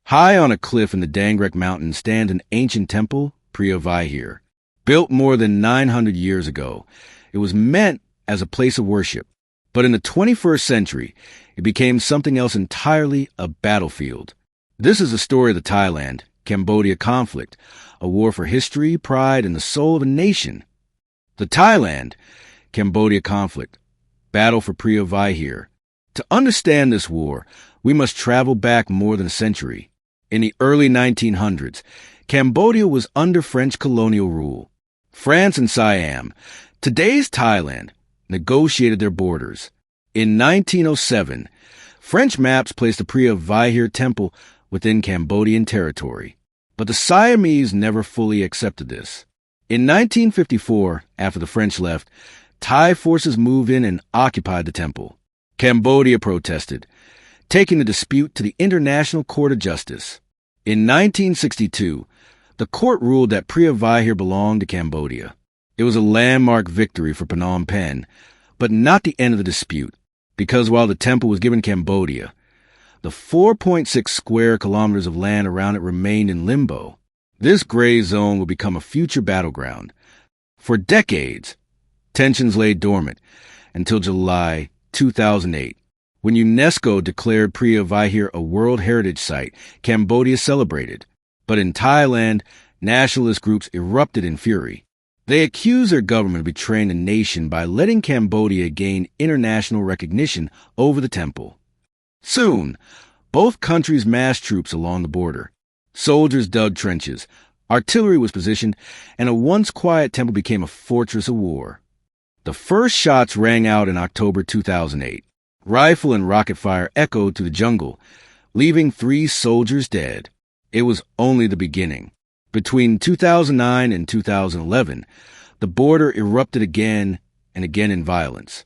High on a cliff in the Dangrek Mountains stands an ancient temple, Priya Vihir. Built more than 900 years ago, it was meant as a place of worship. But in the 21st century, it became something else entirely, a battlefield. This is the story of the Thailand-Cambodia conflict, a war for history, pride, and the soul of a nation. The Thailand-Cambodia conflict, battle for Priya Vihir. To understand this war, we must travel back more than a century. In the early 1900s, Cambodia was under French colonial rule. France and Siam, today's Thailand, negotiated their borders. In 1907, French maps placed the Priya Vihir temple within Cambodian territory. But the Siamese never fully accepted this. In 1954, after the French left, Thai forces moved in and occupied the temple. Cambodia protested, taking the dispute to the International Court of Justice. In 1962, the court ruled that Priya Vihir belonged to Cambodia. It was a landmark victory for Phnom Penh, but not the end of the dispute, because while the temple was given Cambodia, the 4.6 square kilometers of land around it remained in limbo. This gray zone would become a future battleground. For decades, tensions lay dormant until July 2008, when UNESCO declared Priya Vihir a World Heritage Site. Cambodia celebrated. But in Thailand, nationalist groups erupted in fury. They accused their government of betraying the nation by letting Cambodia gain international recognition over the temple. Soon, both countries massed troops along the border. Soldiers dug trenches, artillery was positioned, and a once quiet temple became a fortress of war. The first shots rang out in October 2008. Rifle and rocket fire echoed through the jungle, leaving 3 soldiers dead. It was only the beginning. Between 2009 and 2011, the border erupted again and again in violence.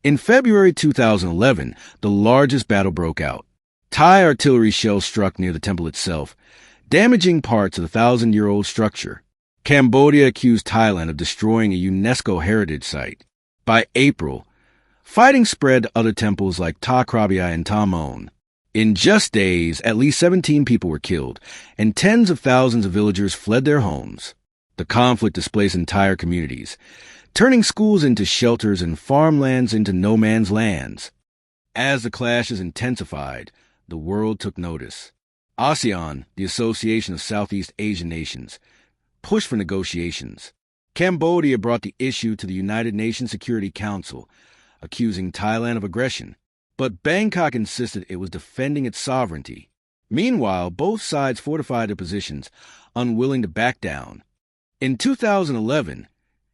In February 2011, the largest battle broke out. Thai artillery shells struck near the temple itself, damaging parts of the 1,000-year-old structure. Cambodia accused Thailand of destroying a UNESCO heritage site. By April, fighting spread to other temples like Ta Krabi and Ta Mon. In just days, at least 17 people were killed, and tens of thousands of villagers fled their homes. The conflict displaced entire communities, turning schools into shelters and farmlands into no man's lands. As the clashes intensified, the world took notice. ASEAN, the Association of Southeast Asian Nations, pushed for negotiations. Cambodia brought the issue to the United Nations Security Council, accusing Thailand of aggression. But Bangkok insisted it was defending its sovereignty. Meanwhile, both sides fortified their positions, unwilling to back down. In 2011,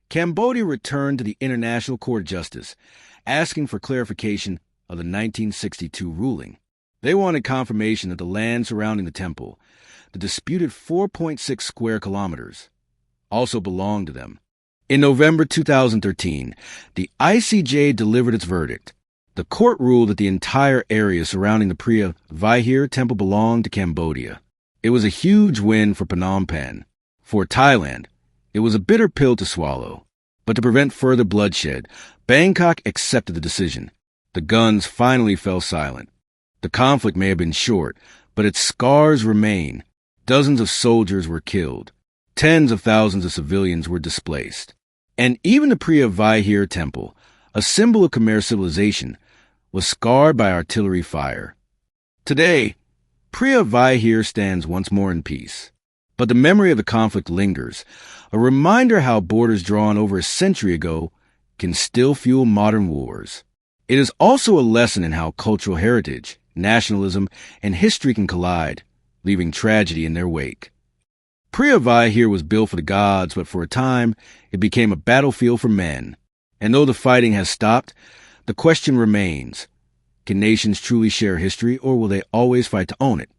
Cambodia returned to the International Court of Justice, asking for clarification of the 1962 ruling. They wanted confirmation that the land surrounding the temple, the disputed 4.6 square kilometers, also belonged to them. In November 2013, the ICJ delivered its verdict. The court ruled that the entire area surrounding the Priya Vihir temple belonged to Cambodia. It was a huge win for Phnom Penh. For Thailand, it was a bitter pill to swallow. But to prevent further bloodshed, Bangkok accepted the decision. The guns finally fell silent. The conflict may have been short, but its scars remain. Dozens of soldiers were killed. Tens of thousands of civilians were displaced. And even the Priya Vihir temple, a symbol of Khmer civilization, was scarred by artillery fire. Today, Priya Vihir stands once more in peace. But the memory of the conflict lingers, a reminder how borders drawn over a century ago can still fuel modern wars. It is also a lesson in how cultural heritage, nationalism, and history can collide, leaving tragedy in their wake. Priya Vihir was built for the gods, but for a time, it became a battlefield for men. And though the fighting has stopped, the question remains, can nations truly share history, or will they always fight to own it?